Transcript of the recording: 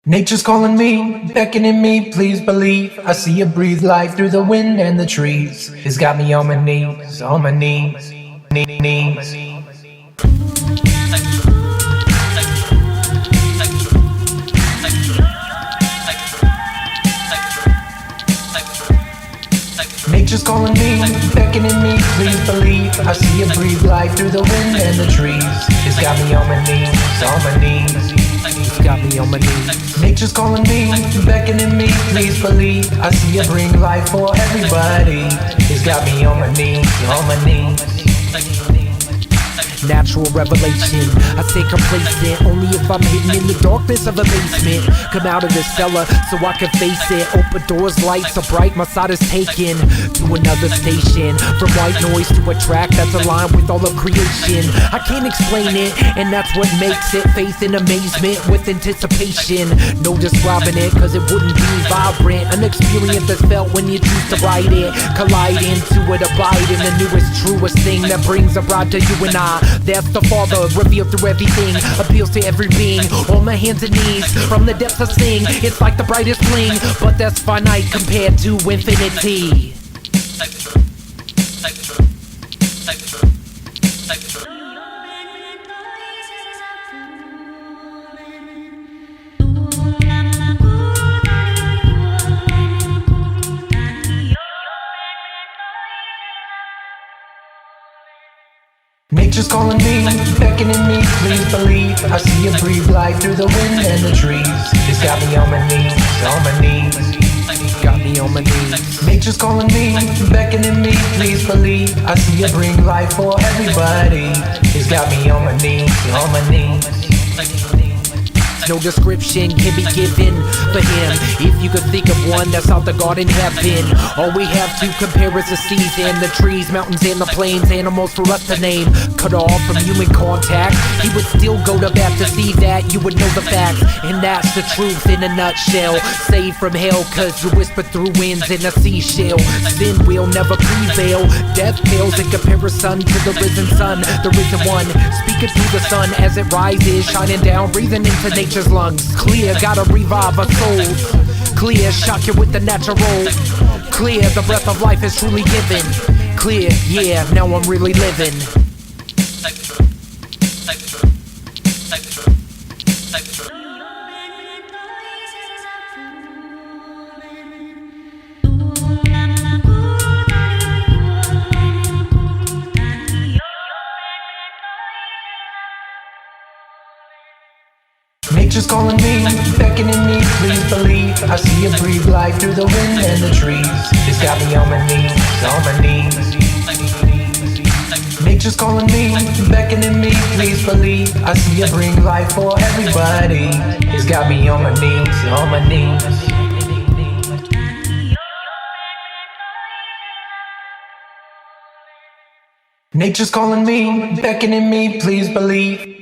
Nature's calling me, beckoning me, please believe. I see you breathe life through the wind and the trees. It's got me on my knees, on my knees, knees. Nature's calling me, beckoning me, please believe. I see you breathe life through the wind and the trees. It's got me on my knees, on my knees. It's got me on my knees. Nature's calling me, beckoning me, please believe. I see you bring life for everybody. It's got me on my knees, on my knees. Natural revelation, I stay complacent only if I'm hidden in the darkness of a basement. Come out of the cellar so I can face it. Open doors, lights are bright, my side is taken to another station. From white noise to a track that's aligned with all of creation. I can't explain it, and that's what makes it. Faith and amazement with anticipation. No describing it, cause it wouldn't be vibrant. An experience that's felt when you choose to write it. Collide into it, abide in the newest, truest thing that brings a bride to you and I. That's the Father, revealed through everything, appeals to every being. On my hands and knees, from the depths I sing. It's like the brightest bling, but that's finite compared to infinity. Nature's calling me, beckoning me, please believe. I see you breathe life through the wind and the trees. It's got me on my knees, on my knees. Got me on my knees. Nature's calling me, beckoning me, please believe. I see you bring life for everybody. It's got me on my knees, on my knees. No description can be given for him. If you could think of one that's out the garden heaven. All we have to compare is the season, the trees, mountains, and the plains. Animals for us to name. Cut off from human contact, he would still go to bat to see that you would know the facts. And that's the truth in a nutshell. Saved from hell cause you whisper through winds in a seashell. Sin will never prevail. Death pales in comparison to the risen sun. The risen one, speaking through the sun as it rises, shining down, breathing into nature's lungs. Clear, gotta revive our souls. Clear, shock you with the natural. Clear, the breath of life is truly given. Clear, yeah, now I'm really living. Nature's calling me, beckoning me, please believe. I see you breathe life through the wind and the trees. It's got me on my knees, on my knees. Nature's calling me, beckoning me, please believe. I see you bring life for everybody. It's got me on my knees, on my knees. Nature's calling me, beckoning me, please believe.